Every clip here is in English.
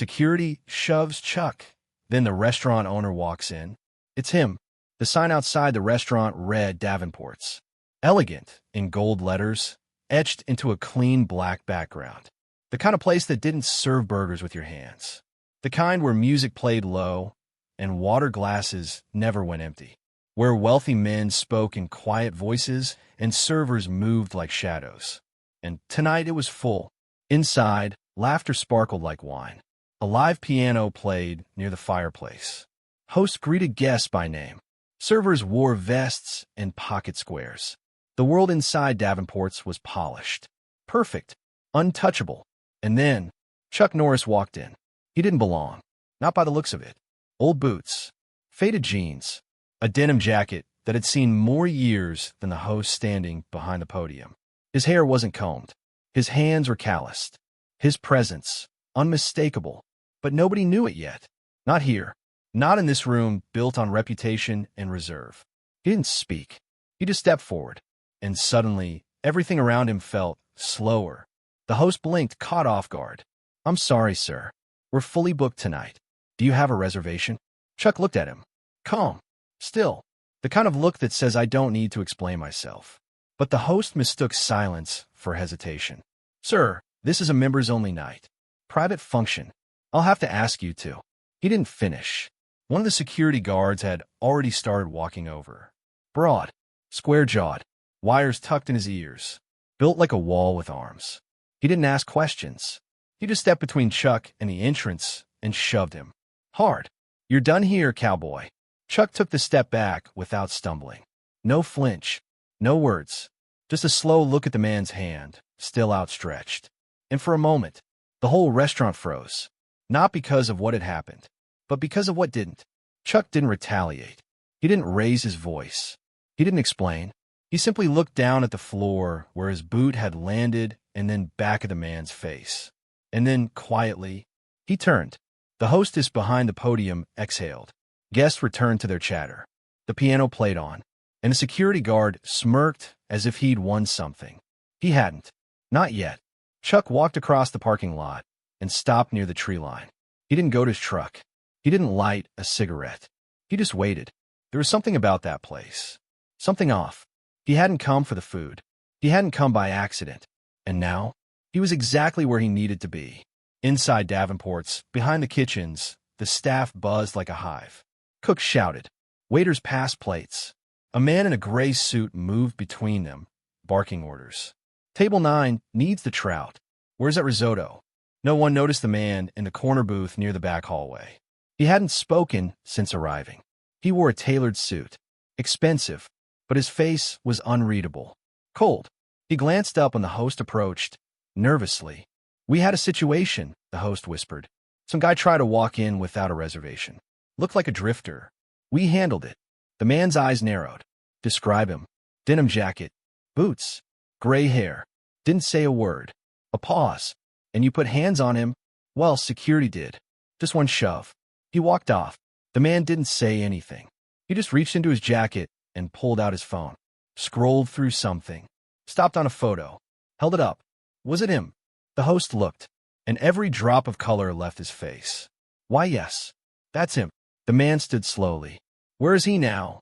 Security shoves Chuck. Then the restaurant owner walks in. It's him. The sign outside the restaurant read Davenport's. Elegant, in gold letters, etched into a clean black background. The kind of place that didn't serve burgers with your hands. The kind where music played low and water glasses never went empty. Where wealthy men spoke in quiet voices and servers moved like shadows. And tonight it was full. Inside, laughter sparkled like wine. A live piano played near the fireplace. Hosts greeted guests by name. Servers wore vests and pocket squares. The world inside Davenport's was polished. Perfect. Untouchable. And then, Chuck Norris walked in. He didn't belong. Not by the looks of it. Old boots. Faded jeans. A denim jacket that had seen more years than the host standing behind the podium. His hair wasn't combed. His hands were calloused. His presence, unmistakable. But nobody knew it yet. Not here. Not in this room built on reputation and reserve. He didn't speak. He just stepped forward. And suddenly, everything around him felt slower. The host blinked, caught off guard. "I'm sorry, sir. We're fully booked tonight. Do you have a reservation?" Chuck looked at him. Calm. Still. The kind of look that says I don't need to explain myself. But the host mistook silence for hesitation. "Sir, this is a members-only night. Private function. I'll have to ask you to." He didn't finish. One of the security guards had already started walking over. Broad, square-jawed, wires tucked in his ears, built like a wall with arms. He didn't ask questions. He just stepped between Chuck and the entrance and shoved him. Hard. "You're done here, cowboy." Chuck took the step back without stumbling. No flinch. No words. Just a slow look at the man's hand, still outstretched. And for a moment, the whole restaurant froze. Not because of what had happened, but because of what didn't. Chuck didn't retaliate. He didn't raise his voice. He didn't explain. He simply looked down at the floor where his boot had landed and then back at the man's face. And then, quietly, he turned. The hostess behind the podium exhaled. Guests returned to their chatter. The piano played on, and a security guard smirked as if he'd won something. He hadn't. Not yet. Chuck walked across the parking lot and stopped near the tree line. He didn't go to his truck. He didn't light a cigarette. He just waited. There was something about that place. Something off. He hadn't come for the food. He hadn't come by accident. And now, he was exactly where he needed to be. Inside Davenport's, behind the kitchens, the staff buzzed like a hive. Cooks shouted. Waiters passed plates. A man in a gray suit moved between them, barking orders. "Table 9 needs the trout. Where's that risotto?" No one noticed the man in the corner booth near the back hallway. He hadn't spoken since arriving. He wore a tailored suit. Expensive, but his face was unreadable. Cold. He glanced up when the host approached, nervously. "We had a situation," the host whispered. "Some guy tried to walk in without a reservation. Looked like a drifter. We handled it." The man's eyes narrowed. "Describe him." "Denim jacket. Boots. Gray hair. Didn't say a word." A pause. "And you put hands on him?" "Well, security did. Just one shove." He walked off. The man didn't say anything. He just reached into his jacket and pulled out his phone. Scrolled through something. Stopped on a photo. Held it up. Was it him? The host looked, and every drop of color left his face. "Why, yes. That's him." The man stood slowly. "Where is he now?"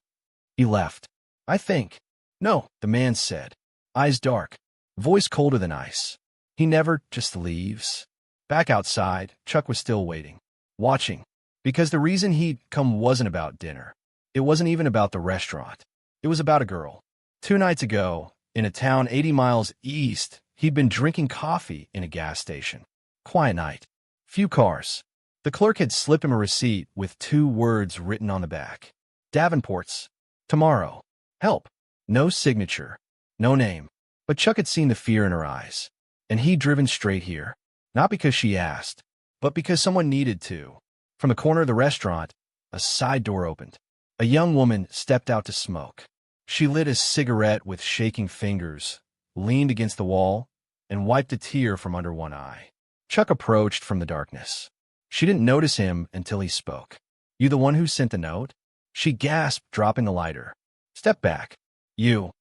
"He left. I think." "No," the man said. Eyes dark. Voice colder than ice. "He never just leaves." Back outside, Chuck was still waiting. Watching. Because the reason he'd come wasn't about dinner. It wasn't even about the restaurant. It was about a girl. 2 nights ago, in a town 80 miles east, he'd been drinking coffee in a gas station. Quiet night. Few cars. The clerk had slipped him a receipt with 2 words written on the back. Davenport's. Tomorrow. Help. No signature. No name. But Chuck had seen the fear in her eyes. And he'd driven straight here. Not because she asked, but because someone needed to. From the corner of the restaurant, a side door opened. A young woman stepped out to smoke. She lit a cigarette with shaking fingers, leaned against the wall, and wiped a tear from under one eye. Chuck approached from the darkness. She didn't notice him until he spoke. "You the one who sent the note?" She gasped, dropping the lighter. "Step back. You're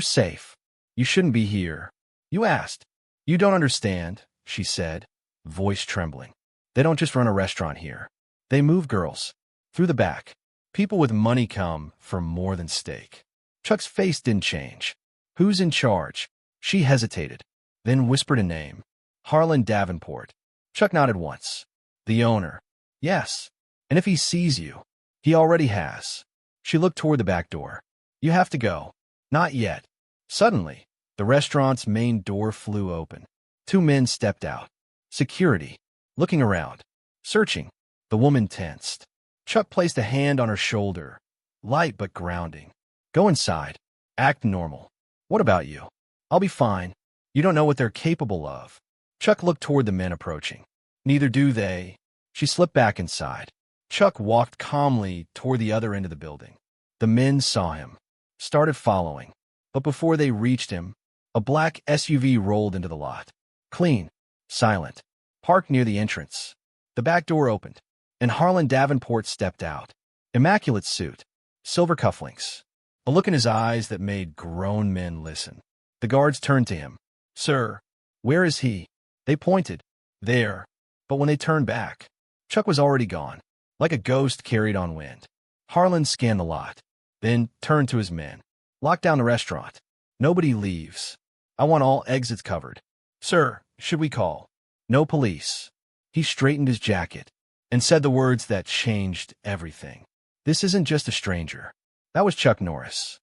safe. You shouldn't be here." "You asked." "You don't understand," she said, voice trembling. They don't just run a restaurant here. They move girls. Through the back. People with money come for more than steak. Chuck's face didn't change. Who's in charge? She hesitated, then whispered a name. Harlan Davenport. Chuck nodded once. The owner. Yes. And if he sees you, he already has. She looked toward the back door. You have to go. Not yet. Suddenly, the restaurant's main door flew open. Two men stepped out. Security. Looking around. Searching. The woman tensed. Chuck placed a hand on her shoulder. Light but grounding. Go inside. Act normal. What about you? I'll be fine. You don't know what they're capable of. Chuck looked toward the men approaching. Neither do they. She slipped back inside. Chuck walked calmly toward the other end of the building. The men saw him. Started following. But before they reached him, a black SUV rolled into the lot. Clean. Silent. Parked near the entrance. The back door opened, and Harlan Davenport stepped out. Immaculate suit. Silver cufflinks. A look in his eyes that made grown men listen. The guards turned to him. Sir, where is he? They pointed. There. But when they turned back, Chuck was already gone, like a ghost carried on wind. Harlan scanned the lot, then turned to his men. Lock down the restaurant. Nobody leaves. I want all exits covered. Sir, should we call? No police. He straightened his jacket and said the words that changed everything. This isn't just a stranger. That was Chuck Norris.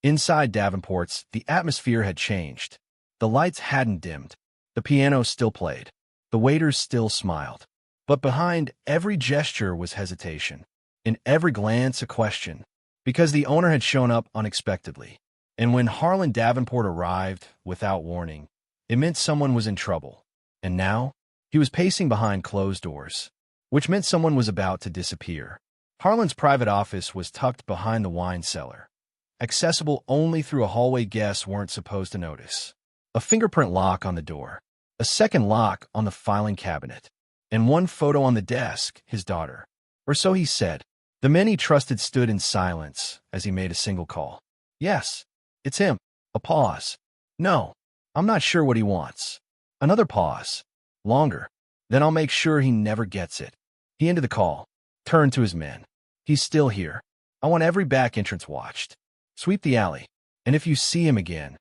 Inside Davenport's, the atmosphere had changed. The lights hadn't dimmed. The piano still played. The waiters still smiled. But behind every gesture was hesitation. In every glance, a question. Because the owner had shown up unexpectedly. And when Harlan Davenport arrived, without warning, it meant someone was in trouble. And now, he was pacing behind closed doors, which meant someone was about to disappear. Harlan's private office was tucked behind the wine cellar, accessible only through a hallway guests weren't supposed to notice. A fingerprint lock on the door, a second lock on the filing cabinet, and one photo on the desk, his daughter. Or so he said. The men he trusted stood in silence as he made a single call. Yes, it's him. A pause. No, I'm not sure what he wants. Another pause. Longer. Then I'll make sure he never gets it. He ended the call, turned to his men. He's still here. I want every back entrance watched. Sweep the alley. And if you see him again,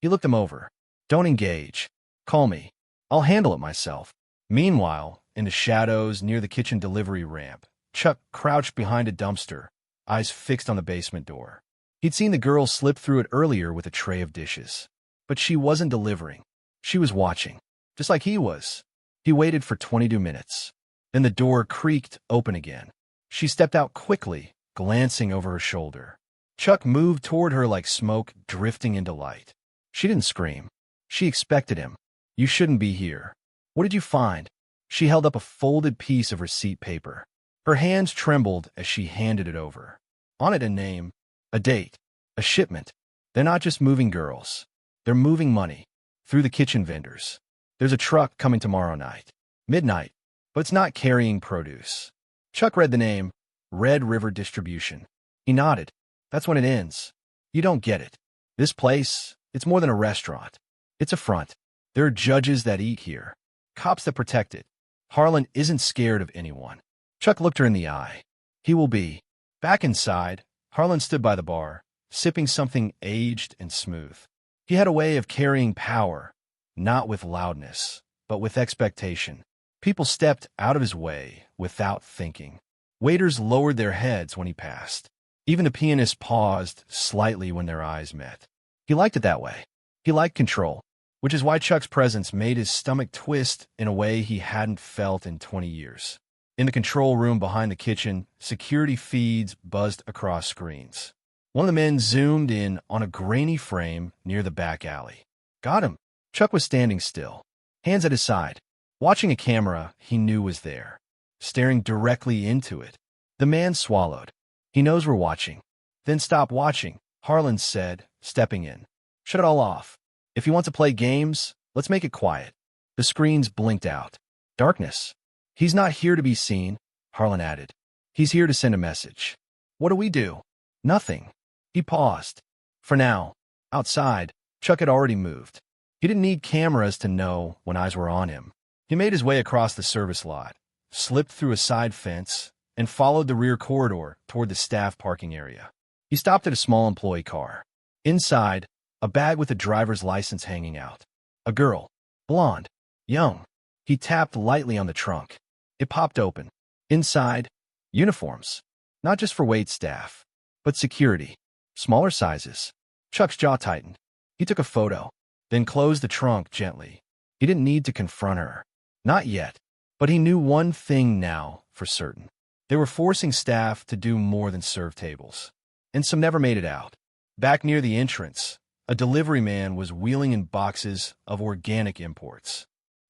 he looked them over. Don't engage. Call me. I'll handle it myself. Meanwhile, in the shadows near the kitchen delivery ramp, Chuck crouched behind a dumpster, eyes fixed on the basement door. He'd seen the girl slip through it earlier with a tray of dishes. But she wasn't delivering. She was watching, just like he was. He waited for 22 minutes. Then the door creaked open again. She stepped out quickly, glancing over her shoulder. Chuck moved toward her like smoke drifting into light. She didn't scream. She expected him. You shouldn't be here. What did you find? She held up a folded piece of receipt paper. Her hands trembled as she handed it over. On it a name, a date, a shipment. They're not just moving girls. They're moving money. Through the kitchen vendors. There's a truck coming tomorrow night. Midnight. But it's not carrying produce. Chuck read the name, Red River Distribution. He nodded. That's when it ends. You don't get it. This place, it's more than a restaurant. It's a front. There are judges that eat here. Cops that protect it. Harlan isn't scared of anyone. Chuck looked her in the eye. He will be. Back inside, Harlan stood by the bar, sipping something aged and smooth. He had a way of carrying power, not with loudness, but with expectation. People stepped out of his way without thinking. Waiters lowered their heads when he passed. Even the pianist paused slightly when their eyes met. He liked it that way. He liked control, which is why Chuck's presence made his stomach twist in a way he hadn't felt in 20 years. In the control room behind the kitchen, security feeds buzzed across screens. One of the men zoomed in on a grainy frame near the back alley. Got him. Chuck was standing still, hands at his side, watching a camera he knew was there, staring directly into it. The man swallowed. He knows we're watching. Then stop watching, Harlan said, stepping in. Shut it all off. If you want to play games, let's make it quiet. The screens blinked out. Darkness. He's not here to be seen, Harlan added. He's here to send a message. What do we do? Nothing. He paused. For now. Outside, Chuck had already moved. He didn't need cameras to know when eyes were on him. He made his way across the service lot, slipped through a side fence, and followed the rear corridor toward the staff parking area. He stopped at a small employee car. Inside, a bag with a driver's license hanging out. A girl, blonde, young. He tapped lightly on the trunk. It popped open. Inside, uniforms. Not just for wait staff, but security. Smaller sizes. Chuck's jaw tightened. He took a photo, then closed the trunk gently. He didn't need to confront her. Not yet. But he knew one thing now for certain. They were forcing staff to do more than serve tables. And some never made it out. Back near the entrance, a delivery man was wheeling in boxes of organic imports.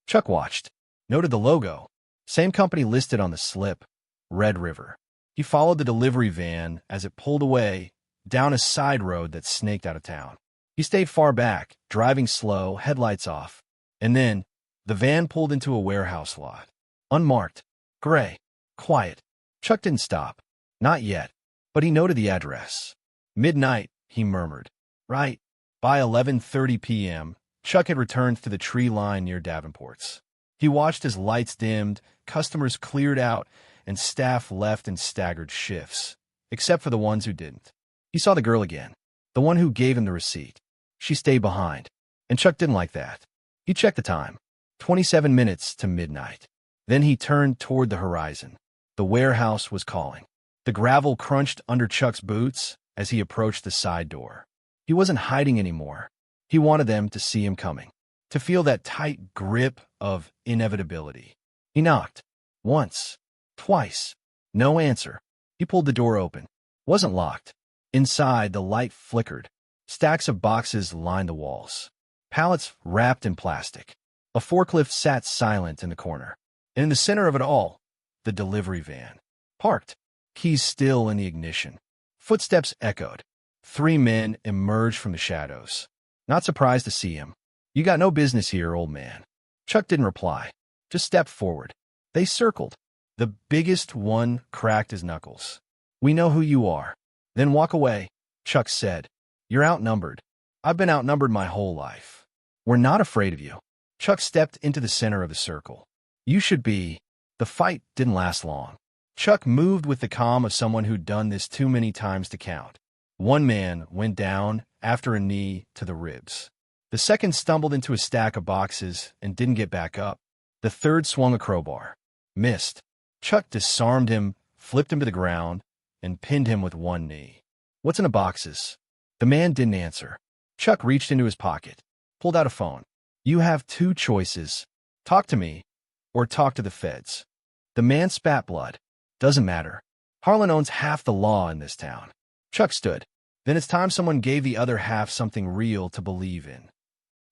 Chuck watched, noted the logo. Same company listed on the slip, Red River. He followed the delivery van as it pulled away down a side road that snaked out of town. He stayed far back, driving slow, headlights off. And then, the van pulled into a warehouse lot. Unmarked, gray, quiet. Chuck didn't stop. Not yet. But he noted the address. Midnight, he murmured. Right. By 11:30 p.m., Chuck had returned to the tree line near Davenport's. He watched as lights dimmed, customers cleared out, and staff left in staggered shifts, except for the ones who didn't. He saw the girl again, the one who gave him the receipt. She stayed behind, and Chuck didn't like that. He checked the time. 27 minutes to midnight. Then he turned toward the horizon. The warehouse was calling. The gravel crunched under Chuck's boots as he approached the side door. He wasn't hiding anymore. He wanted them to see him coming, to feel that tight grip of inevitability. He knocked. Once. Twice. No answer. He pulled the door open. Wasn't locked. Inside, the light flickered. Stacks of boxes lined the walls. Pallets wrapped in plastic. A forklift sat silent in the corner. And in the center of it all, the delivery van. Parked. Keys still in the ignition. Footsteps echoed. 3 men emerged from the shadows. Not surprised to see him. You got no business here, old man. Chuck didn't reply. Just stepped forward. They circled. The biggest one cracked his knuckles. We know who you are. Then walk away, Chuck said. You're outnumbered. I've been outnumbered my whole life. We're not afraid of you. Chuck stepped into the center of the circle. You should be. The fight didn't last long. Chuck moved with the calm of someone who'd done this too many times to count. One man went down after a knee to the ribs. The second stumbled into a stack of boxes and didn't get back up. The third swung a crowbar. Missed. Chuck disarmed him, flipped him to the ground, and pinned him with one knee. What's in the boxes? The man didn't answer. Chuck reached into his pocket, pulled out a phone. You have 2 choices. Talk to me, or talk to the feds. The man spat blood. Doesn't matter. Harlan owns half the law in this town. Chuck stood. Then it's time someone gave the other half something real to believe in.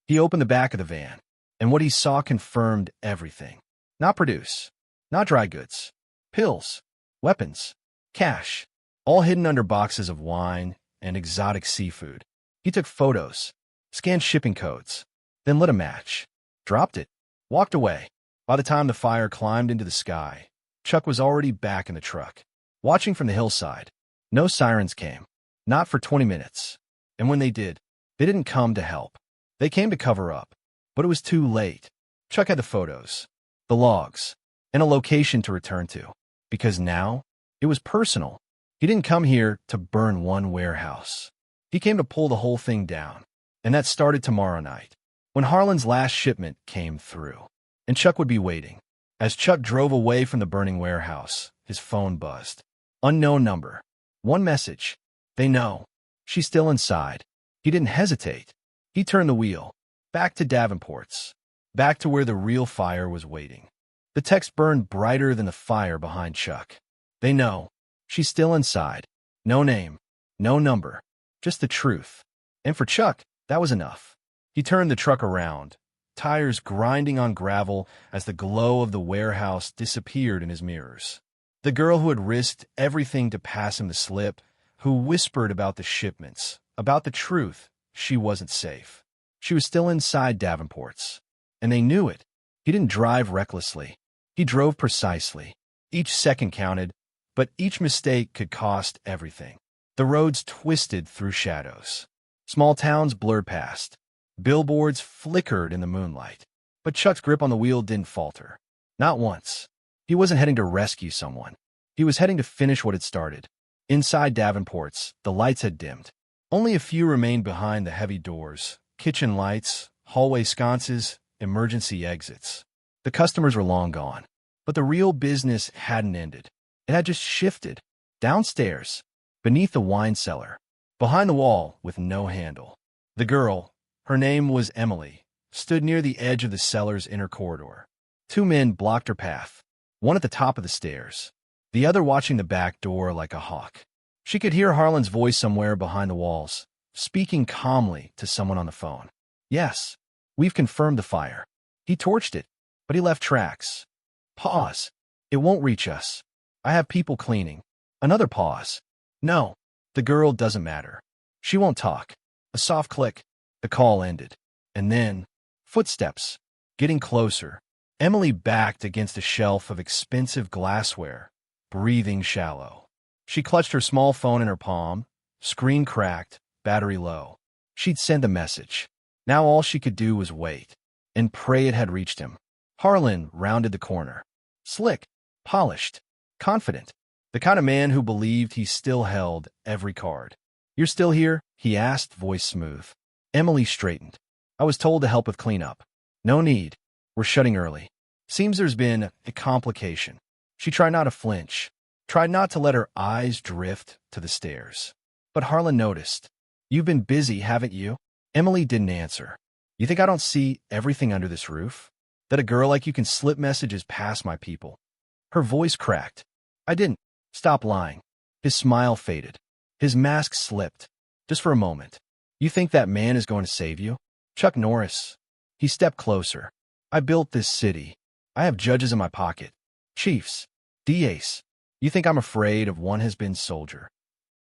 He opened the back of the van, and what he saw confirmed everything. Not produce. Not dry goods. Pills. Weapons. Cash. All hidden under boxes of wine and exotic seafood. He took photos, scanned shipping codes, then lit a match, dropped it, walked away. By the time the fire climbed into the sky, Chuck was already back in the truck, watching from the hillside. No sirens came. Not for 20 minutes. And when they did, they didn't come to help. They came to cover up. But it was too late. Chuck had the photos, the logs, and a location to return to. Because now, it was personal. He didn't come here to burn one warehouse. He came to pull the whole thing down. And that started tomorrow night, when Harlan's last shipment came through. And Chuck would be waiting. As Chuck drove away from the burning warehouse, his phone buzzed. Unknown number. One message. They know. She's still inside. He didn't hesitate. He turned the wheel. Back to Davenport's. Back to where the real fire was waiting. The text burned brighter than the fire behind Chuck. They know. She's still inside. No name. No number. Just the truth. And for Chuck, that was enough. He turned the truck around, tires grinding on gravel as the glow of the warehouse disappeared in his mirrors. The girl who had risked everything to pass him the slip, who whispered about the shipments, about the truth, she wasn't safe. She was still inside Davenport's. And they knew it. He didn't drive recklessly. He drove precisely. Each second counted, but each mistake could cost everything. The roads twisted through shadows. Small towns blurred past. Billboards flickered in the moonlight. But Chuck's grip on the wheel didn't falter. Not once. He wasn't heading to rescue someone. He was heading to finish what had started. Inside Davenport's, the lights had dimmed. Only a few remained behind the heavy doors. Kitchen lights, hallway sconces, emergency exits. The customers were long gone. But the real business hadn't ended. It had just shifted. Downstairs, beneath the wine cellar, behind the wall with no handle. The girl, her name was Emily, stood near the edge of the cellar's inner corridor. Two men blocked her path, one at the top of the stairs, the other watching the back door like a hawk. She could hear Harlan's voice somewhere behind the walls, speaking calmly to someone on the phone. Yes, we've confirmed the fire. He torched it, but he left tracks. Pause. It won't reach us. I have people cleaning. Another pause. No, the girl doesn't matter. She won't talk. A soft click. The call ended. And then, footsteps. Getting closer. Emily backed against a shelf of expensive glassware, breathing shallow. She clutched her small phone in her palm, screen cracked, battery low. She'd sent the message. Now all she could do was wait and pray it had reached him. Harlan rounded the corner. Slick, polished, confident. The kind of man who believed he still held every card. You're still here? He asked, voice smooth. Emily straightened. I was told to help with cleanup. No need. We're shutting early. Seems there's been a complication. She tried not to flinch, tried not to let her eyes drift to the stairs. But Harlan noticed. You've been busy, haven't you? Emily didn't answer. You think I don't see everything under this roof? That a girl like you can slip messages past my people? Her voice cracked. I didn't. Stop lying. His smile faded. His mask slipped. Just for a moment. You think that man is going to save you? Chuck Norris. He stepped closer. I built this city. I have judges in my pocket. Chiefs. DAs. You think I'm afraid of one has-been soldier?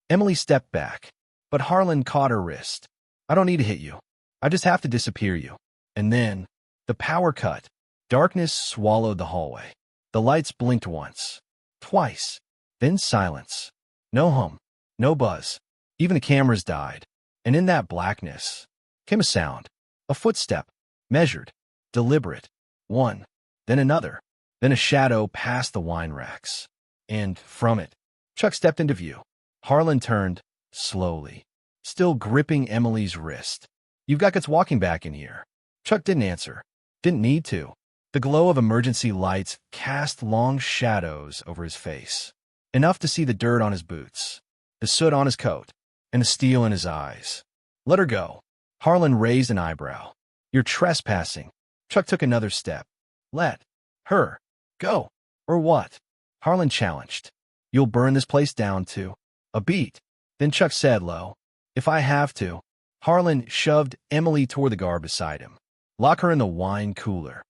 Emily stepped back, but Harlan caught her wrist. I don't need to hit you. I just have to disappear you. And then, the power cut. Darkness swallowed the hallway. The lights blinked once. Twice. Then silence. No hum. No buzz. Even the cameras died. And in that blackness came a sound. A footstep. Measured. Deliberate. One. Then another. Then a shadow past the wine racks. And from it, Chuck stepped into view. Harlan turned, slowly, still gripping Emily's wrist. You've got guts walking back in here. Chuck didn't answer. Didn't need to. The glow of emergency lights cast long shadows over his face. Enough to see the dirt on his boots, the soot on his coat, and the steel in his eyes. Let her go. Harlan raised an eyebrow. You're trespassing. Chuck took another step. Let her go. Or what? Harlan challenged. You'll burn this place down too. A beat. Then Chuck said low. If I have to. Harlan shoved Emily toward the guard beside him. Lock her in the wine cooler.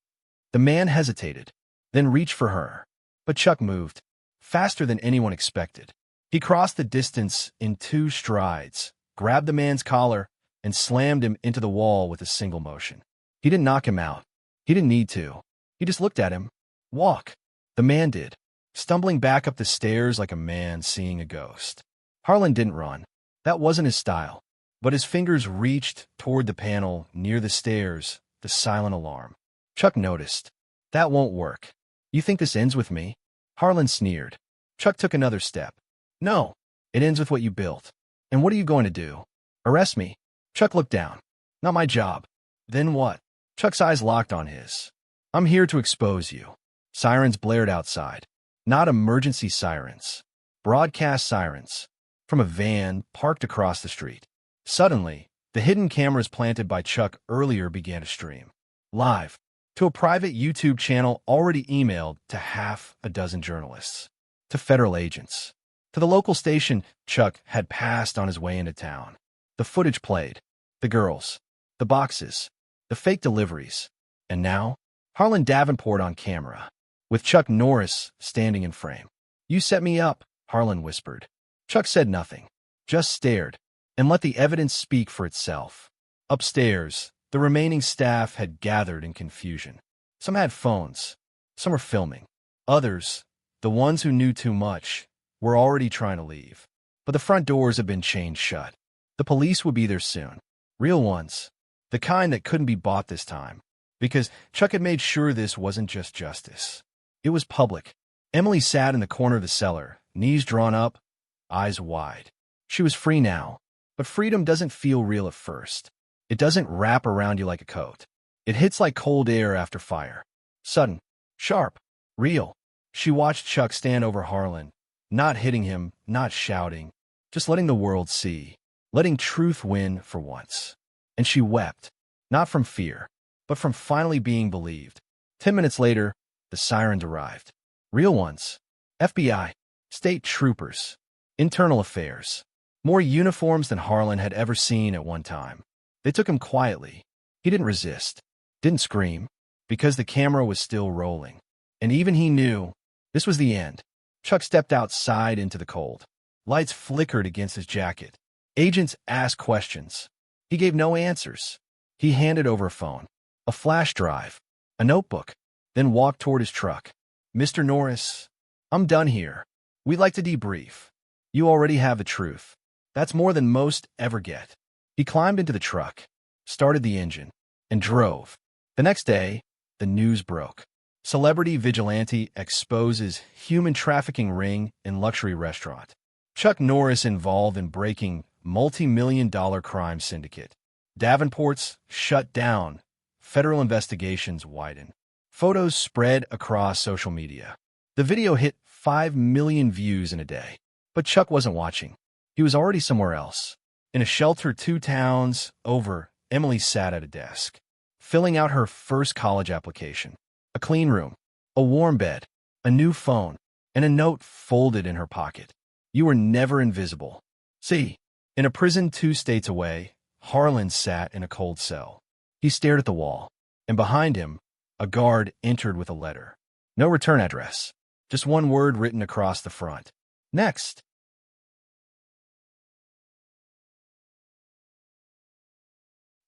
The man hesitated, then reached for her. But Chuck moved, faster than anyone expected. He crossed the distance in 2 strides, grabbed the man's collar, and slammed him into the wall with a single motion. He didn't knock him out. He didn't need to. He just looked at him. Walk. The man did, stumbling back up the stairs like a man seeing a ghost. Harlan didn't run. That wasn't his style. But his fingers reached toward the panel near the stairs, the silent alarm. Chuck noticed. That won't work. You think this ends with me? Harlan sneered. Chuck took another step. No, it ends with what you built. And what are you going to do? Arrest me? Chuck looked down. Not my job. Then what? Chuck's eyes locked on his. I'm here to expose you. Sirens blared outside. Not emergency sirens. Broadcast sirens. From a van parked across the street. Suddenly, the hidden cameras planted by Chuck earlier began to stream. Live. To a private YouTube channel already emailed to half a dozen journalists. To federal agents. To the local station Chuck had passed on his way into town. The footage played. The girls. The boxes. The fake deliveries. And now, Harlan Davenport on camera, with Chuck Norris standing in frame. You set me up, Harlan whispered. Chuck said nothing, just stared, and let the evidence speak for itself. Upstairs, the remaining staff had gathered in confusion. Some had phones. Some were filming. Others, the ones who knew too much, were already trying to leave. But the front doors had been chained shut. The police would be there soon. Real ones. The kind that couldn't be bought this time. Because Chuck had made sure this wasn't just justice. It was public. Emily sat in the corner of the cellar, knees drawn up, eyes wide. She was free now, but freedom doesn't feel real at first. It doesn't wrap around you like a coat. It hits like cold air after fire. Sudden, sharp, real. She watched Chuck stand over Harlan, not hitting him, not shouting, just letting the world see, letting truth win for once. And she wept, not from fear, but from finally being believed. 10 minutes later, the sirens arrived. Real ones. FBI, state troopers, internal affairs. More uniforms than Harlan had ever seen at one time. They took him quietly. He didn't resist, didn't scream, because the camera was still rolling. And even he knew this was the end. Chuck stepped outside into the cold. Lights flickered against his jacket. Agents asked questions. He gave no answers. He handed over a phone, a flash drive, a notebook, then walked toward his truck. Mr. Norris, I'm done here. We'd like to debrief. You already have the truth. That's more than most ever get. He climbed into the truck, started the engine, and drove. The next day, the news broke. Celebrity vigilante exposes human trafficking ring in luxury restaurant. Chuck Norris involved in breaking multi-million-dollar crime syndicate. Davenport's shut down. Federal investigations widen. Photos spread across social media. The video hit 5 million views in a day. But Chuck wasn't watching. He was already somewhere else. In a shelter 2 towns over, Emily sat at a desk, filling out her first college application. A clean room, a warm bed, a new phone, and a note folded in her pocket. You were never invisible. See, in a prison 2 states away, Harlan sat in a cold cell. He stared at the wall, and behind him, a guard entered with a letter. No return address, just one word written across the front. Next.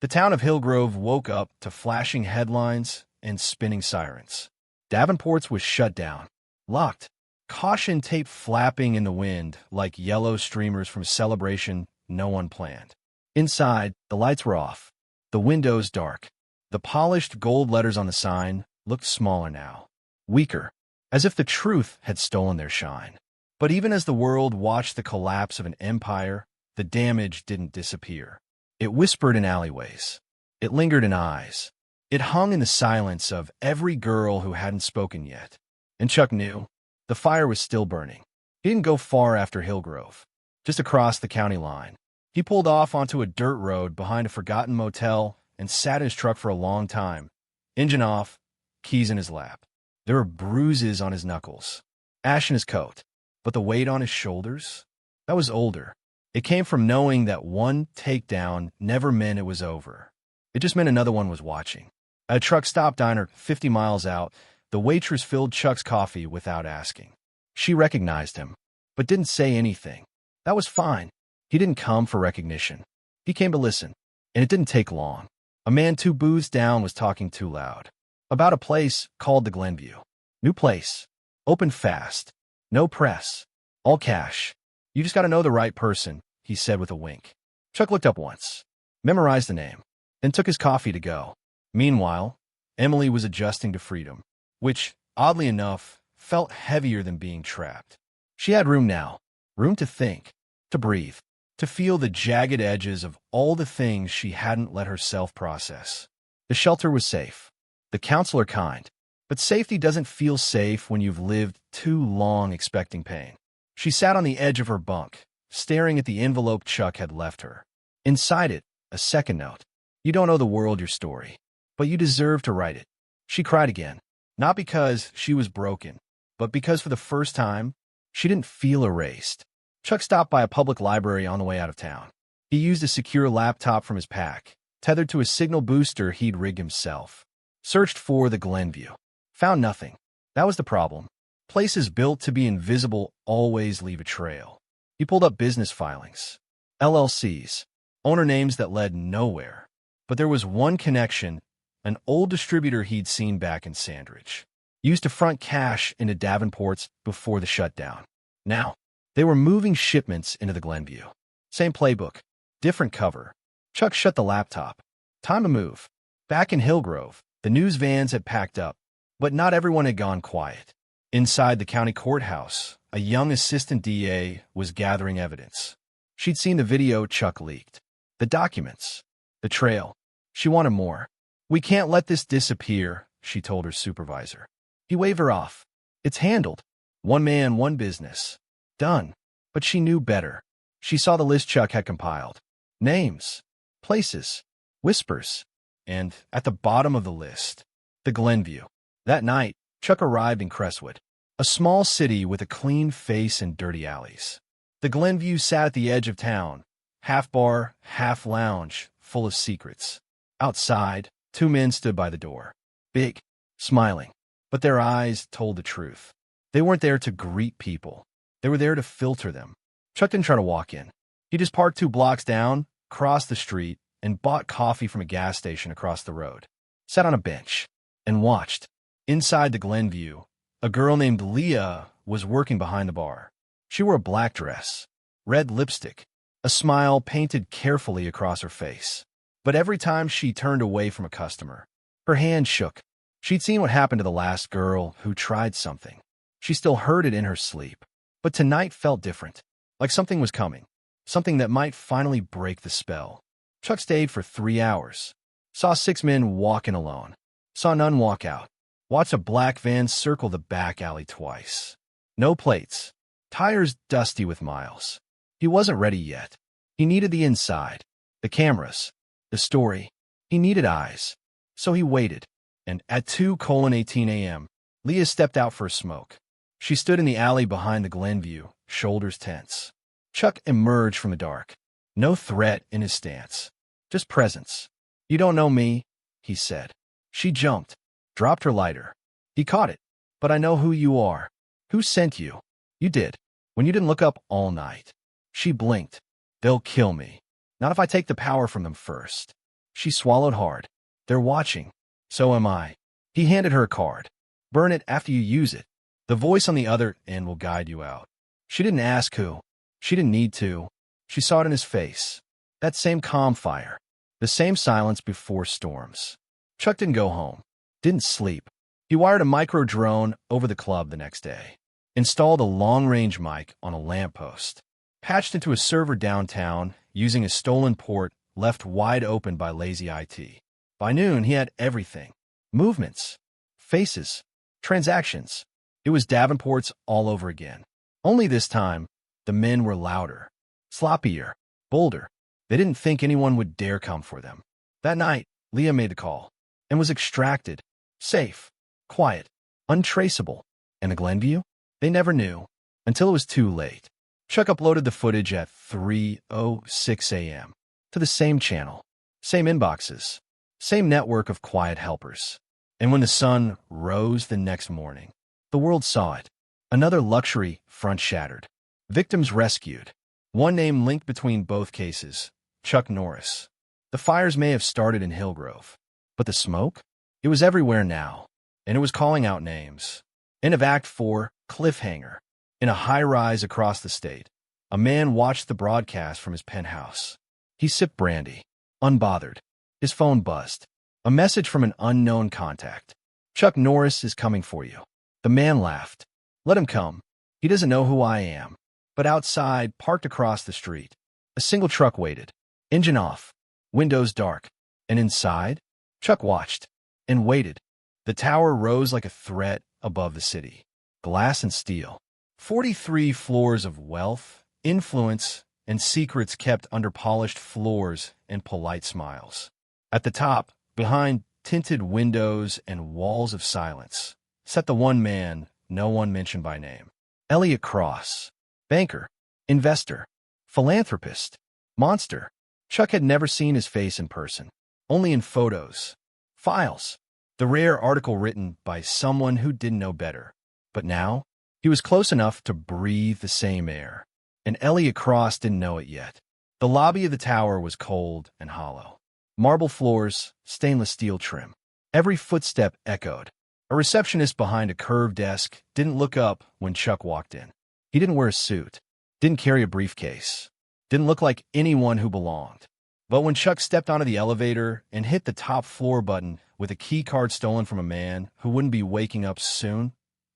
The town of Hillgrove woke up to flashing headlines and spinning sirens. Davenport's was shut down, locked, caution tape flapping in the wind like yellow streamers from a celebration no one planned. Inside, the lights were off, the windows dark. The polished gold letters on the sign looked smaller now, weaker, as if the truth had stolen their shine. But even as the world watched the collapse of an empire, the damage didn't disappear. It whispered in alleyways. It lingered in eyes. It hung in the silence of every girl who hadn't spoken yet. And Chuck knew the fire was still burning. He didn't go far after Hillgrove, just across the county line. He pulled off onto a dirt road behind a forgotten motel and sat in his truck for a long time, engine off, keys in his lap. There were bruises on his knuckles, ash in his coat, but the weight on his shoulders? That was older. It came from knowing that one takedown never meant it was over. It just meant another one was watching. At a truck stop diner 50 miles out, the waitress filled Chuck's coffee without asking. She recognized him, but didn't say anything. That was fine. He didn't come for recognition. He came to listen, and it didn't take long. A man 2 booths down was talking too loud. About a place called the Glenview. New place. Open fast. No press. All cash. You just got to know the right person, he said with a wink. Chuck looked up once, memorized the name, then took his coffee to go. Meanwhile, Emily was adjusting to freedom, which, oddly enough, felt heavier than being trapped. She had room now, room to think, to breathe, to feel the jagged edges of all the things she hadn't let herself process. The shelter was safe, the counselor kind, but safety doesn't feel safe when you've lived too long expecting pain. She sat on the edge of her bunk, staring at the envelope Chuck had left her. Inside it, a second note. You don't owe the world your story, but you deserve to write it. She cried again, not because she was broken, but because for the first time, she didn't feel erased. Chuck stopped by a public library on the way out of town. He used a secure laptop from his pack, tethered to a signal booster he'd rigged himself. Searched for the Glenview. Found nothing. That was the problem. Places built to be invisible always leave a trail. He pulled up business filings, LLCs, owner names that led nowhere. But there was one connection, an old distributor he'd seen back in Sandridge. Used to front cash into Davenport's before the shutdown. Now, they were moving shipments into the Glenview. Same playbook, different cover. Chuck shut the laptop. Time to move. Back in Hillgrove, the news vans had packed up, but not everyone had gone quiet. Inside the county courthouse, a young assistant DA was gathering evidence. She'd seen the video Chuck leaked, the documents, the trail. She wanted more. "We can't let this disappear," she told her supervisor. He waved her off. "It's handled. One man, one business. Done." But she knew better. She saw the list Chuck had compiled. Names, places, whispers, and at the bottom of the list, the Glenview. That night, Chuck arrived in Crestwood, a small city with a clean face and dirty alleys. The Glenview sat at the edge of town, half bar, half lounge, full of secrets. Outside, two men stood by the door, big, smiling, but their eyes told the truth. They weren't there to greet people. They were there to filter them. Chuck didn't try to walk in. He just parked 2 blocks down, crossed the street, and bought coffee from a gas station across the road. Sat on a bench and watched. Inside the Glenview, a girl named Leah was working behind the bar. She wore a black dress, red lipstick, a smile painted carefully across her face. But every time she turned away from a customer, her hand shook. She'd seen what happened to the last girl who tried something. She still heard it in her sleep. But tonight felt different, like something was coming, something that might finally break the spell. Chuck stayed for 3 hours, saw 6 men walk in alone, saw none walk out, watched a black van circle the back alley twice. No plates, tires dusty with miles. He wasn't ready yet. He needed the inside, the cameras, the story. He needed eyes. So he waited, and at 2:18 a.m., Leah stepped out for a smoke. She stood in the alley behind the Glenview, shoulders tense. Chuck emerged from the dark. No threat in his stance, just presence. "You don't know me," he said. She jumped, dropped her lighter. He caught it. "But I know who you are. Who sent you?" "You did, when you didn't look up all night." She blinked. "They'll kill me. Not if I take the power from them first." She swallowed hard. "They're watching. So am I." He handed her a card. "Burn it after you use it. The voice on the other end will guide you out." She didn't ask who. She didn't need to. She saw it in his face. That same calm fire. The same silence before storms. Chuck didn't go home. Didn't sleep. He wired a micro-drone over the club the next day. Installed a long-range mic on a lamppost. Patched into a server downtown using a stolen port left wide open by lazy IT. By noon, he had everything. Movements. Faces. Transactions. It was Davenport's all over again. Only this time, the men were louder, sloppier, bolder. They didn't think anyone would dare come for them. That night, Leah made the call and was extracted. Safe, quiet, untraceable. And the Glenview? They never knew until it was too late. Chuck uploaded the footage at 3:06 a.m. to the same channel, same inboxes, same network of quiet helpers. And when the sun rose the next morning, the world saw it. Another luxury front shattered. Victims rescued. One name linked between both cases, Chuck Norris. The fires may have started in Hillgrove, but the smoke? It was everywhere now, and it was calling out names. End of Act 4, cliffhanger. In a high-rise across the state, a man watched the broadcast from his penthouse. He sipped brandy, unbothered. His phone buzzed. A message from an unknown contact. "Chuck Norris is coming for you." The man laughed. "Let him come. He doesn't know who I am." But outside, parked across the street, a single truck waited. Engine off, windows dark. And inside, Chuck watched and waited. The tower rose like a threat above the city. Glass and steel. 43 floors of wealth, influence, and secrets kept under polished floors and polite smiles. At the top, behind tinted windows and walls of silence, sat the one man no one mentioned by name. Elliot Cross. Banker. Investor. Philanthropist. Monster. Chuck had never seen his face in person, only in photos. Files. The rare article written by someone who didn't know better. But now, he was close enough to breathe the same air. And Elliot Cross didn't know it yet. The lobby of the tower was cold and hollow. Marble floors, stainless steel trim. Every footstep echoed. A receptionist behind a curved desk didn't look up when Chuck walked in. He didn't wear a suit, didn't carry a briefcase, didn't look like anyone who belonged. But when Chuck stepped onto the elevator and hit the top floor button with a key card stolen from a man who wouldn't be waking up soon,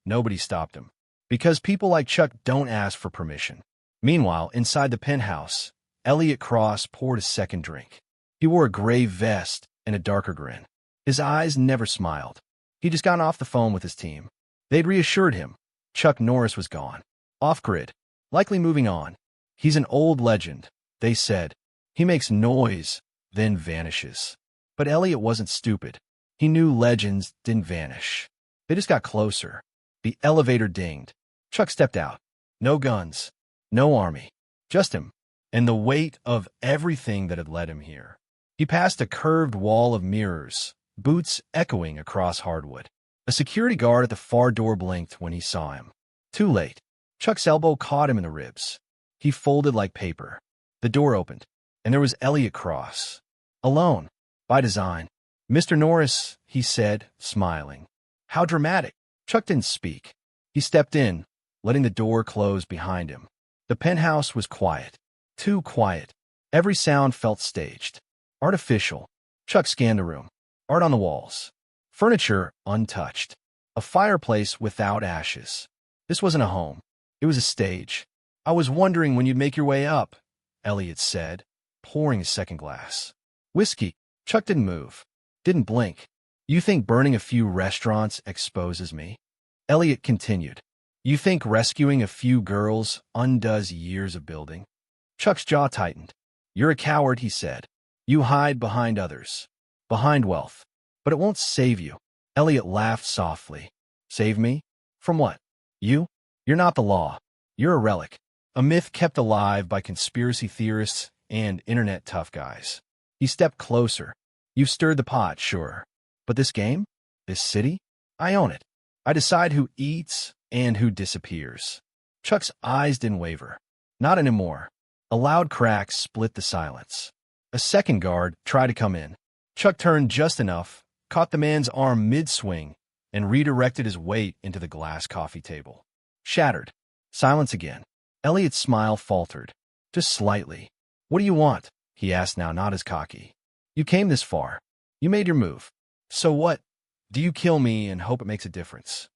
Nobody stopped him. Because people like Chuck don't ask for permission. Meanwhile, inside the penthouse, Elliot Cross poured a second drink. He wore a gray vest and a darker grin. His eyes never smiled. He'd just gotten off the phone with his team. They'd reassured him. Chuck Norris was gone. Off-grid. Likely moving on. He's an old legend, they said. He makes noise, then vanishes. But Elliot wasn't stupid. He knew legends didn't vanish. They just got closer. The elevator dinged. Chuck stepped out. No guns. No army. Just him. And the weight of everything that had led him here. He passed a curved wall of mirrors, boots echoing across hardwood. A security guard at the far door blinked when he saw him. Too late. Chuck's elbow caught him in the ribs. He folded like paper. The door opened, and there was Elliot Cross. Alone. By design. "Mr. Norris," he said, smiling. "How dramatic." Chuck didn't speak. He stepped in, letting the door close behind him. The penthouse was quiet. Too quiet. Every sound felt staged. Artificial. Chuck scanned the room. Art on the walls. Furniture untouched. A fireplace without ashes. This wasn't a home. It was a stage. "I was wondering when you'd make your way up," Elliot said, pouring a second glass. "Whiskey." Chuck didn't move. Didn't blink. "You think burning a few restaurants exposes me?" Elliot continued. "You think rescuing a few girls undoes years of building?" Chuck's jaw tightened. "You're a coward," he said. "You hide behind others. Behind wealth. But it won't save you." Elliot laughed softly. "Save me? From what? You? You're not the law. You're a relic. A myth kept alive by conspiracy theorists and internet tough guys." He stepped closer. "You've stirred the pot, sure. But this game? This city? I own it. I decide who eats and who disappears." Chuck's eyes didn't waver. Not anymore. A loud crack split the silence. A second guard tried to come in. Chuck turned just enough, caught the man's arm mid-swing, and redirected his weight into the glass coffee table. Shattered. Silence again. Elliot's smile faltered. Just slightly. "What do you want?" he asked, now not as cocky. "You came this far. You made your move. So what? Do you kill me and hope it makes a difference?"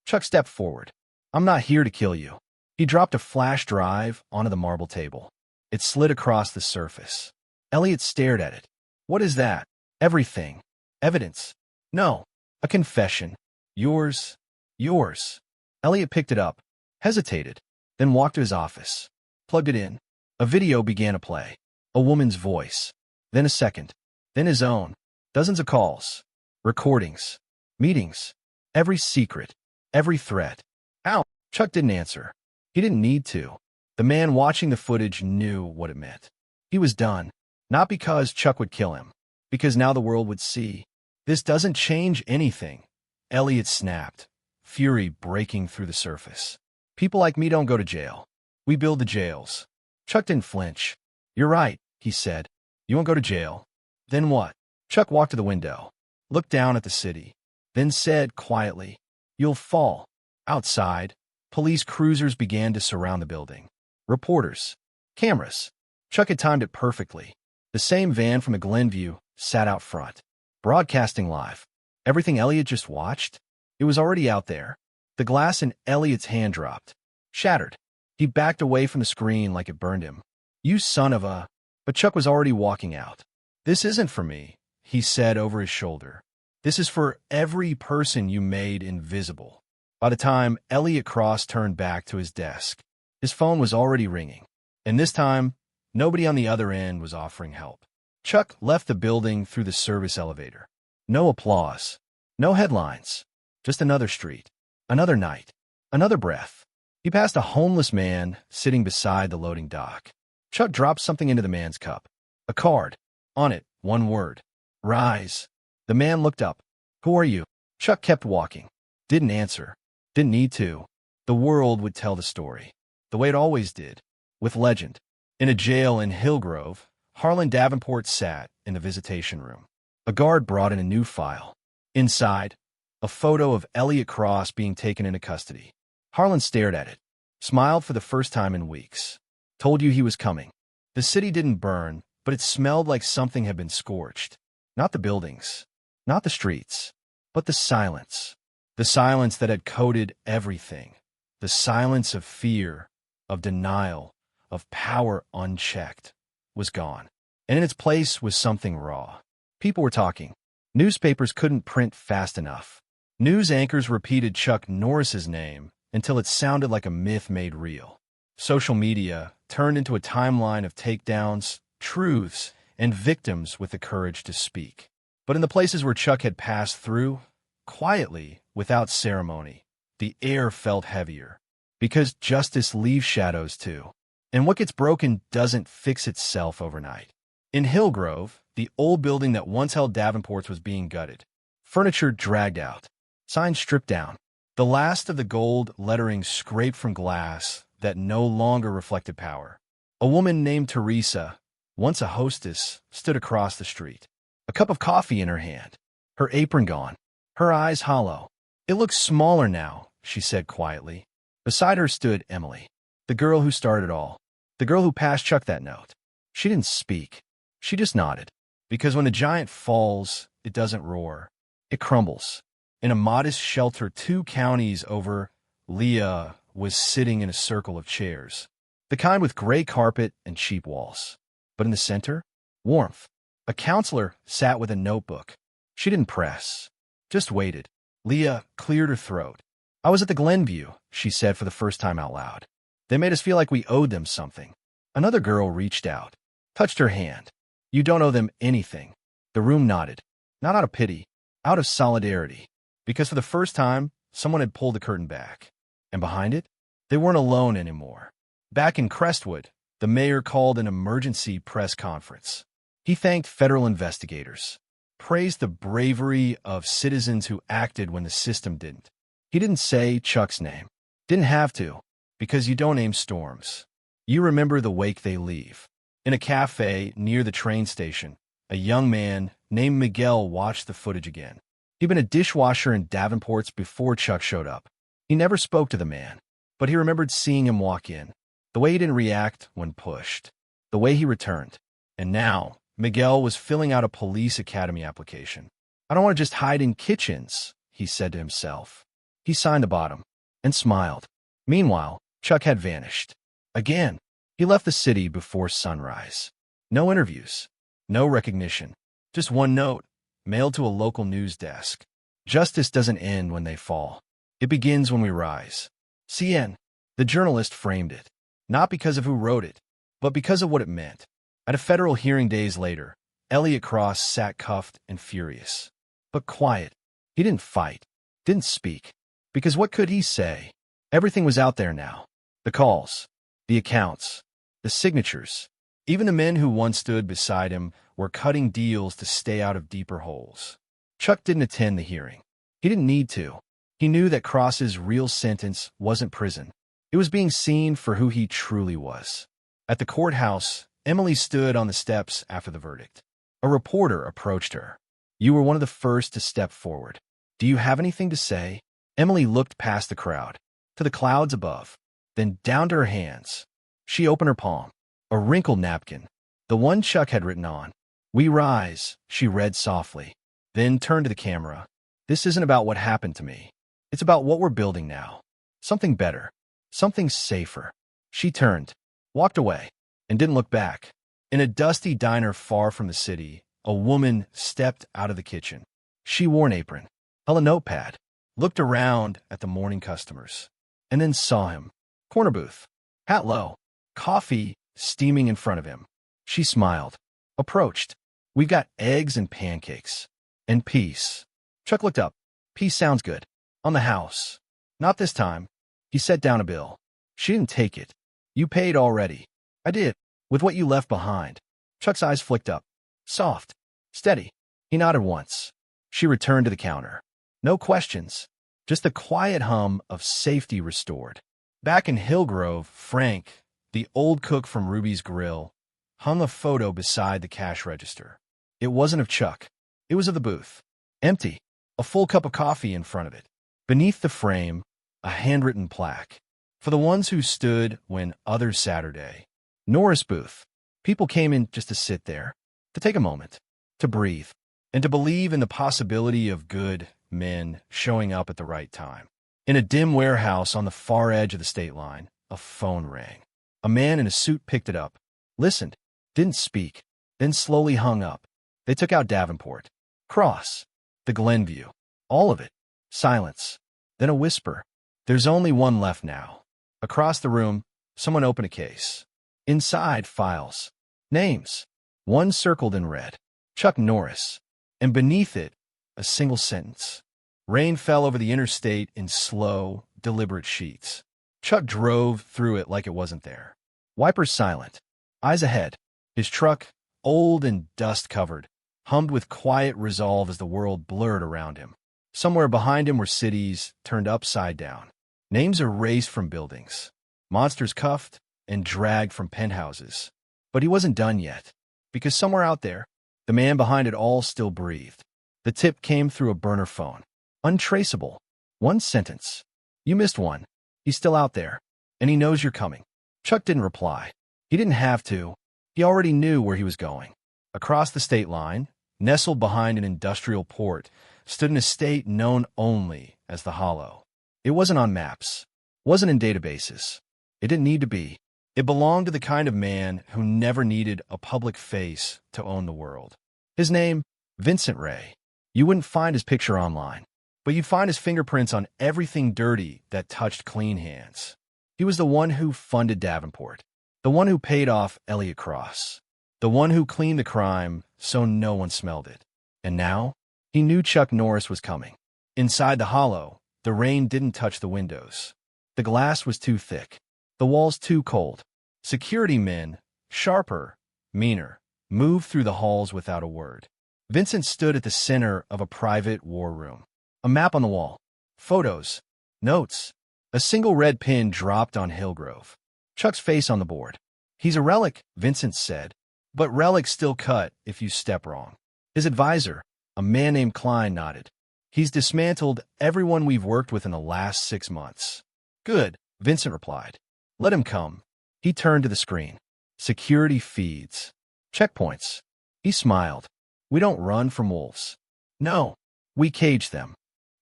Chuck stepped forward. "I'm not here to kill you." He dropped a flash drive onto the marble table. It slid across the surface. Elliot stared at it. "What is that?" "Everything. Evidence." "No. A confession. Yours. Yours." Elliot picked it up, hesitated, then walked to his office. Plugged it in. A video began to play. A woman's voice. Then a second. Then his own. Dozens of calls. Recordings. Meetings. Every secret. Every threat. "Ow!" Chuck didn't answer. He didn't need to. The man watching the footage knew what it meant. He was done. Not because Chuck would kill him. Because now the world would see. "This doesn't change anything," Elliot snapped, fury breaking through the surface. "People like me don't go to jail. We build the jails." Chuck didn't flinch. "You're right," he said. "You won't go to jail. Then what?" Chuck walked to the window, looked down at the city, then said quietly, "You'll fall." Outside, police cruisers began to surround the building. Reporters. Cameras. Chuck had timed it perfectly. The same van from the Glenview sat out front, broadcasting live. Everything Elliot just watched? It was already out there. The glass in Elliot's hand dropped. Shattered. He backed away from the screen like it burned him. "You son of a..." But Chuck was already walking out. "This isn't for me," he said over his shoulder. "This is for every person you made invisible." By the time Elliot Cross turned back to his desk, his phone was already ringing. And this time, nobody on the other end was offering help. Chuck left the building through the service elevator. No applause. No headlines. Just another street. Another night. Another breath. He passed a homeless man sitting beside the loading dock. Chuck dropped something into the man's cup. A card. On it, one word. "Rise." The man looked up. "Who are you?" Chuck kept walking. Didn't answer. Didn't need to. The world would tell the story. The way it always did. With legend. In a jail in Hillgrove, Harlan Davenport sat in the visitation room. A guard brought in a new file. Inside, a photo of Elliot Cross being taken into custody. Harlan stared at it. Smiled for the first time in weeks. "Told you he was coming." The city didn't burn, but it smelled like something had been scorched. Not the buildings. Not the streets. But the silence. The silence that had coated everything. The silence of fear, of denial, of power unchecked, was gone. And in its place was something raw. People were talking. Newspapers couldn't print fast enough. News anchors repeated Chuck Norris's name until it sounded like a myth made real. Social media turned into a timeline of takedowns, truths, and victims with the courage to speak. But in the places where Chuck had passed through, quietly, without ceremony, the air felt heavier. Because justice leaves shadows too. And what gets broken doesn't fix itself overnight. In Hillgrove, the old building that once held Davenport's was being gutted. Furniture dragged out. Signs stripped down. The last of the gold lettering scraped from glass that no longer reflected power. A woman named Teresa, once a hostess, stood across the street. A cup of coffee in her hand. Her apron gone. Her eyes hollow. "It looks smaller now," she said quietly. Beside her stood Emily, the girl who started it all. The girl who passed Chuck that note. She didn't speak. She just nodded. Because when a giant falls, it doesn't roar. It crumbles. In a modest shelter 2 counties over, Leah was sitting in a circle of chairs. The kind with gray carpet and cheap walls. But in the center, warmth. A counselor sat with a notebook. She didn't press. Just waited. Leah cleared her throat. "I was at the Glenview," she said for the first time out loud. "They made us feel like we owed them something." Another girl reached out, touched her hand. "You don't owe them anything." The room nodded. Not out of pity, out of solidarity. Because for the first time, someone had pulled the curtain back. And behind it, they weren't alone anymore. Back in Crestwood, the mayor called an emergency press conference. He thanked federal investigators, praised the bravery of citizens who acted when the system didn't. He didn't say Chuck's name. Didn't have to, because you don't name storms. You remember the wake they leave. In a cafe near the train station, a young man named Miguel watched the footage again. He'd been a dishwasher in Davenport's before Chuck showed up. He never spoke to the man, but he remembered seeing him walk in, the way he didn't react when pushed, the way he returned. And now, Miguel was filling out a police academy application. "I don't want to just hide in kitchens," he said to himself. He signed the bottom and smiled. Meanwhile, Chuck had vanished. Again, he left the city before sunrise. No interviews, no recognition, just one note, mailed to a local news desk. Justice doesn't end when they fall. It begins when we rise. CN, the journalist, framed it, not because of who wrote it, but because of what it meant. At a federal hearing days later, Elliot Cross sat cuffed and furious, but quiet. He didn't fight, didn't speak, because what could he say? Everything was out there now. The calls, the accounts, the signatures. Even the men who once stood beside him were cutting deals to stay out of deeper holes. Chuck didn't attend the hearing. He didn't need to. He knew that Cross's real sentence wasn't prison. It was being seen for who he truly was. At the courthouse, Emily stood on the steps after the verdict. A reporter approached her. "You were one of the first to step forward. Do you have anything to say?" Emily looked past the crowd, to the clouds above, then down to her hands. She opened her palm, a wrinkled napkin, the one Chuck had written on. "We rise," she read softly, then turned to the camera. "This isn't about what happened to me. It's about what we're building now. Something better, something safer." She turned, walked away, and didn't look back. In a dusty diner far from the city, a woman stepped out of the kitchen. She wore an apron, held a notepad, looked around at the morning customers, and then saw him. Corner booth, hat low, coffee steaming in front of him. She smiled, approached. "We've got eggs and pancakes. And peace." Chuck looked up. "Peace sounds good. On the house." "Not this time." He set down a bill. She didn't take it. "You paid already." "I did. With what you left behind." Chuck's eyes flicked up. Soft. Steady. He nodded once. She returned to the counter. No questions. Just the quiet hum of safety restored. Back in Hillgrove, Frank, the old cook from Ruby's Grill, hung a photo beside the cash register. It wasn't of Chuck. It was of the booth. Empty. A full cup of coffee in front of it. Beneath the frame, a handwritten plaque. For the ones who stood when others Saturday. Norris booth. People came in just to sit there, to take a moment, to breathe, and to believe in the possibility of good men showing up at the right time. In a dim warehouse on the far edge of the state line, a phone rang. A man in a suit picked it up, listened, didn't speak, then slowly hung up. They took out Davenport. Cross. The Glenview. All of it. Silence. Then a whisper. There's only one left now. Across the room, someone opened a case. Inside, files. Names. One circled in red. Chuck Norris. And beneath it, a single sentence. Rain fell over the interstate in slow, deliberate sheets. Chuck drove through it like it wasn't there. Wipers silent. Eyes ahead. His truck, old and dust-covered, hummed with quiet resolve as the world blurred around him. Somewhere behind him were cities turned upside down. Names erased from buildings. Monsters cuffed and dragged from penthouses. But he wasn't done yet, because somewhere out there, the man behind it all still breathed. The tip came through a burner phone. Untraceable. One sentence. You missed one. He's still out there, and he knows you're coming. Chuck didn't reply. He didn't have to. He already knew where he was going. Across the state line, nestled behind an industrial port, stood an estate known only as the Hollow. It wasn't on maps, wasn't in databases. It didn't need to be. It belonged to the kind of man who never needed a public face to own the world. His name, Vincent Ray. You wouldn't find his picture online, but you'd find his fingerprints on everything dirty that touched clean hands. He was the one who funded Davenport, the one who paid off Elliot Cross, the one who cleaned the crime so no one smelled it. And now, he knew Chuck Norris was coming. Inside the Hollow, the rain didn't touch the windows. The glass was too thick, the walls too cold. Security men, sharper, meaner, moved through the halls without a word. Vincent stood at the center of a private war room. A map on the wall. Photos. Notes. A single red pin dropped on Hillgrove. Chuck's face on the board. He's a relic, Vincent said, but relics still cut if you step wrong. His advisor, a man named Klein, nodded. He's dismantled everyone we've worked with in the last 6 months. Good, Vincent replied. Let him come. He turned to the screen. Security feeds. Checkpoints. He smiled. We don't run from wolves. No, we cage them.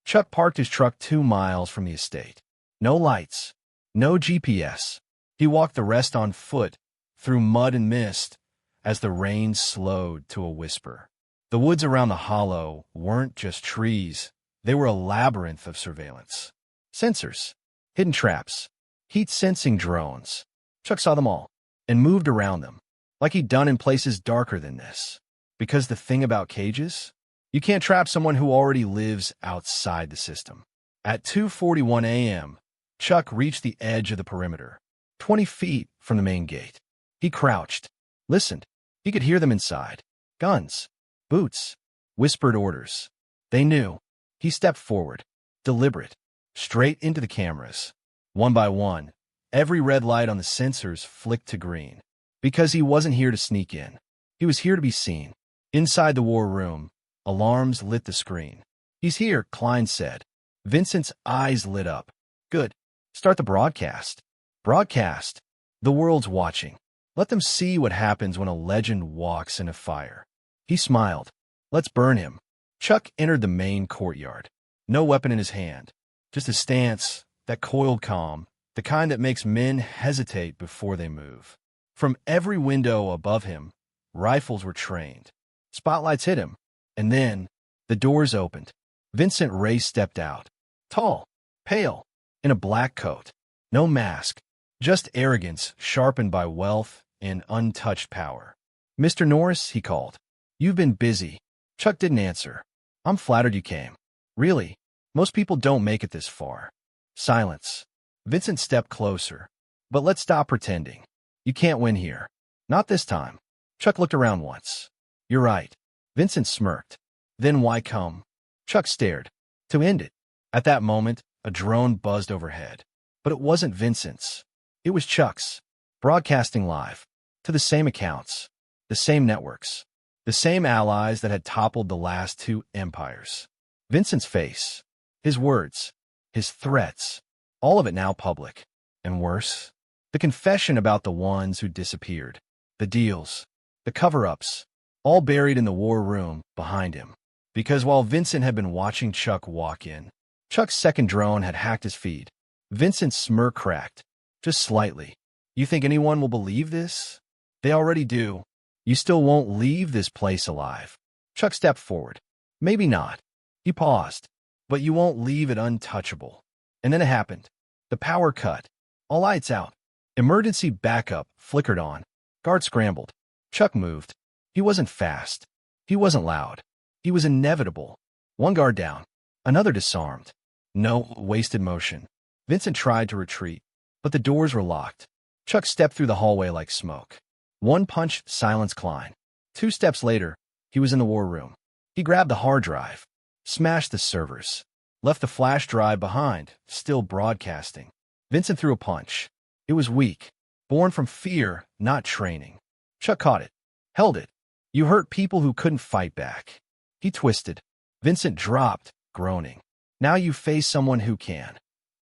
Chuck parked his truck 2 miles from the estate. No lights. No GPS. He walked the rest on foot, through mud and mist, as the rain slowed to a whisper. The woods around the Hollow weren't just trees. They were a labyrinth of surveillance. Sensors. Hidden traps. Heat-sensing drones. Chuck saw them all, and moved around them, like he'd done in places darker than this. Because the thing about cages? You can't trap someone who already lives outside the system. At 2:41 a.m., Chuck reached the edge of the perimeter, 20 feet from the main gate. He crouched, listened. He could hear them inside. Guns, boots, whispered orders. They knew. He stepped forward, deliberate, straight into the cameras. One by one, every red light on the sensors flicked to green. Because he wasn't here to sneak in. He was here to be seen. Inside the war room, alarms lit the screen. He's here, Klein said. Vincent's eyes lit up. Good. Start the broadcast. Broadcast. The world's watching. Let them see what happens when a legend walks in a fire. He smiled. Let's burn him. Chuck entered the main courtyard. No weapon in his hand. Just a stance, that coiled calm, the kind that makes men hesitate before they move. From every window above him, rifles were trained. Spotlights hit him. And then, the doors opened. Vincent Ray stepped out. Tall, pale, in a black coat. No mask. Just arrogance sharpened by wealth and untouched power. Mr. Norris, he called. You've been busy. Chuck didn't answer. I'm flattered you came. Really, most people don't make it this far. Silence. Vincent stepped closer. But let's stop pretending. You can't win here. Not this time. Chuck looked around once. You're right. Vincent smirked. Then why come? Chuck stared. To end it. At that moment, a drone buzzed overhead. But it wasn't Vincent's. It was Chuck's. Broadcasting live. To the same accounts. The same networks. The same allies that had toppled the last 2 empires. Vincent's face. His words. His threats. All of it now public. And worse, the confession about the ones who disappeared. The deals. The cover-ups. All buried in the war room behind him. Because while Vincent had been watching Chuck walk in, Chuck's second drone had hacked his feed. Vincent's smirk cracked, just slightly. You think anyone will believe this? They already do. You still won't leave this place alive. Chuck stepped forward. Maybe not. He paused. But you won't leave it untouchable. And then it happened. The power cut. All lights out. Emergency backup flickered on. Guard scrambled. Chuck moved. He wasn't fast. He wasn't loud. He was inevitable. One guard down. Another disarmed. No wasted motion. Vincent tried to retreat, but the doors were locked. Chuck stepped through the hallway like smoke. One punch, silence Klein. 2 steps later, he was in the war room. He grabbed the hard drive, smashed the servers, left the flash drive behind, still broadcasting. Vincent threw a punch. It was weak, born from fear, not training. Chuck caught it, held it. You hurt people who couldn't fight back. He twisted. Vincent dropped, groaning. Now you face someone who can.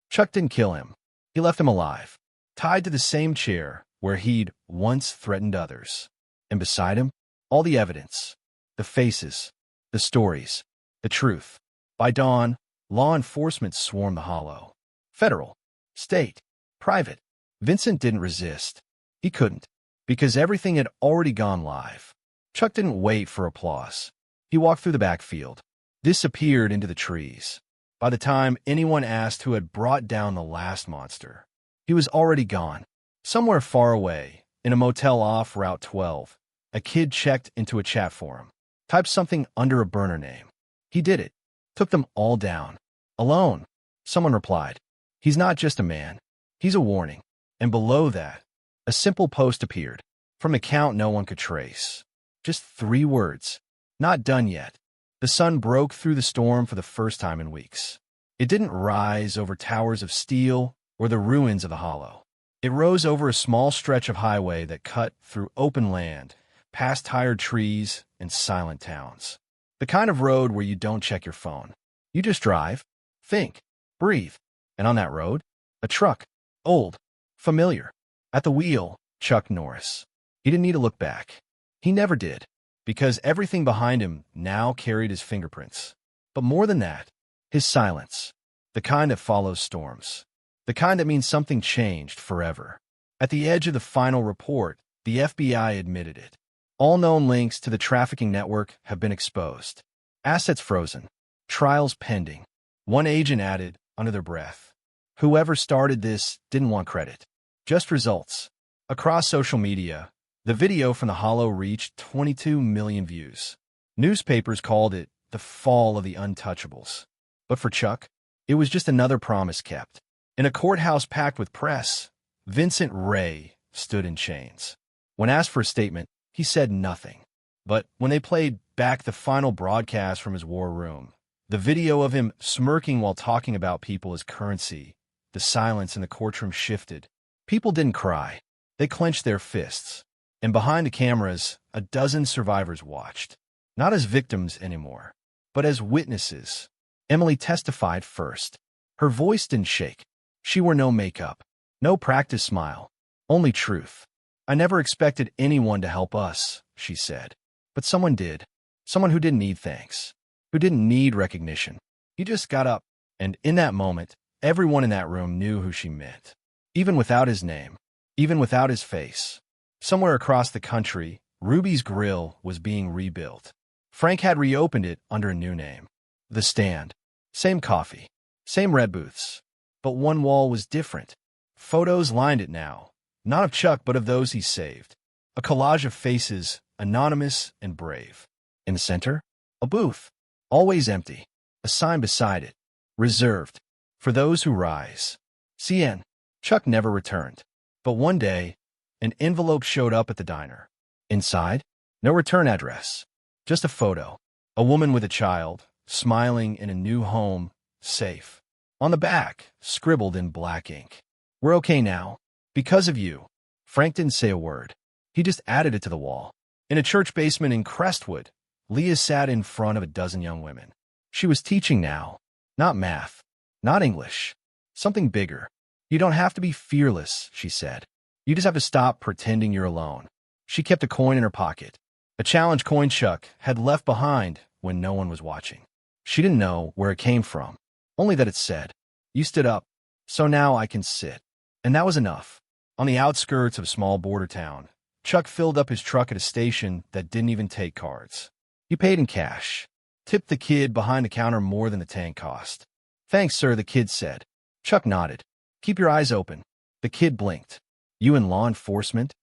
Chuck didn't kill him. He left him alive, tied to the same chair where he'd once threatened others. And beside him, all the evidence, the faces, the stories, the truth. By dawn, law enforcement swarmed the hollow. Federal, state, private. Vincent didn't resist. He couldn't, because everything had already gone live. Chuck didn't wait for applause. He walked through the backfield, disappeared into the trees. By the time anyone asked who had brought down the last monster, he was already gone. Somewhere far away, in a motel off Route 12, a kid checked into a chat forum, typed something under a burner name. He did it, took them all down. Alone. Someone replied, "He's not just a man. He's a warning." And below that, a simple post appeared, from an account no one could trace. Just 3 words. Not done yet. The sun broke through the storm for the first time in weeks. It didn't rise over towers of steel or the ruins of the hollow. It rose over a small stretch of highway that cut through open land, past tired trees and silent towns. The kind of road where you don't check your phone. You just drive, think, breathe. And on that road, a truck. Old, familiar. At the wheel, Chuck Norris. He didn't need to look back. He never did, because everything behind him now carried his fingerprints. But more than that, his silence. The kind that follows storms. The kind that means something changed forever. At the edge of the final report, the FBI admitted it. All known links to the trafficking network have been exposed. Assets frozen. Trials pending. One agent added, under their breath, "Whoever started this didn't want credit. Just results." Across social media, the video from the hollow reached 22 million views. Newspapers called it the fall of the untouchables. But for Chuck, it was just another promise kept. In a courthouse packed with press, Vincent Ray stood in chains. When asked for a statement, he said nothing. But when they played back the final broadcast from his war room, the video of him smirking while talking about people as currency, the silence in the courtroom shifted. People didn't cry. They clenched their fists. And behind the cameras, a dozen survivors watched. Not as victims anymore, but as witnesses. Emily testified first. Her voice didn't shake. She wore no makeup, no practice smile, only truth. "I never expected anyone to help us," she said. But someone did. Someone who didn't need thanks, who didn't need recognition. He just got up, and in that moment, everyone in that room knew who she meant. Even without his name, even without his face. Somewhere across the country, Ruby's Grill was being rebuilt. Frank had reopened it under a new name. The Stand. Same coffee, same red booths. But one wall was different. Photos lined it now, not of Chuck but of those he saved. A collage of faces, anonymous and brave. In the center, a booth, always empty. A sign beside it, reserved for those who rise. CN. Chuck never returned. But one day, an envelope showed up at the diner. Inside, no return address, just a photo. A woman with a child, smiling in a new home, safe. On the back, scribbled in black ink, "We're okay now. Because of you." Frank didn't say a word. He just added it to the wall. In a church basement in Crestwood, Leah sat in front of a dozen young women. She was teaching now. Not math, not English. Something bigger. "You don't have to be fearless," she said. "You just have to stop pretending you're alone." She kept a coin in her pocket. A challenge coin Chuck had left behind when no one was watching. She didn't know where it came from, only that it said, "You stood up, so now I can sit." And that was enough. On the outskirts of a small border town, Chuck filled up his truck at a station that didn't even take cards. He paid in cash, tipped the kid behind the counter more than the tank cost. "Thanks, sir," the kid said. Chuck nodded. "Keep your eyes open." The kid blinked. "You in law enforcement?"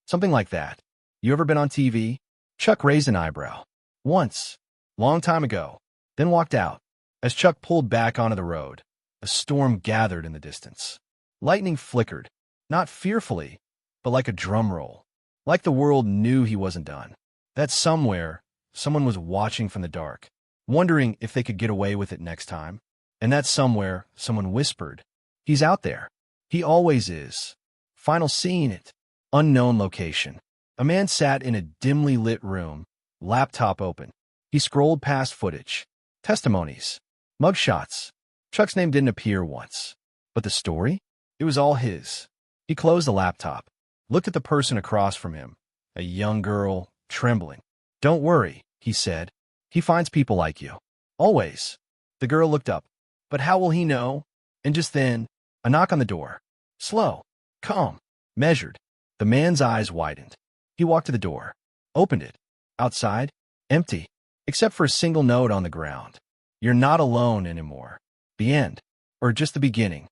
"Something like that." "You ever been on TV?" Chuck raised an eyebrow. "Once. Long time ago." Then walked out. As Chuck pulled back onto the road, a storm gathered in the distance. Lightning flickered, not fearfully, but like a drum roll. Like the world knew he wasn't done. That somewhere, someone was watching from the dark, wondering if they could get away with it next time. And that somewhere, someone whispered, "He's out there. He always is." Final scene it. Unknown location. A man sat in a dimly lit room, laptop open. He scrolled past footage, testimonies, mugshots. Chuck's name didn't appear once. But the story? It was all his. He closed the laptop, looked at the person across from him, a young girl, trembling. "Don't worry," he said. "He finds people like you. Always." The girl looked up. "But how will he know?" And just then, a knock on the door. Slow, calm, measured. The man's eyes widened. He walked to the door, opened it. Outside, empty, except for a single note on the ground. "You're not alone anymore." The end, or just the beginning.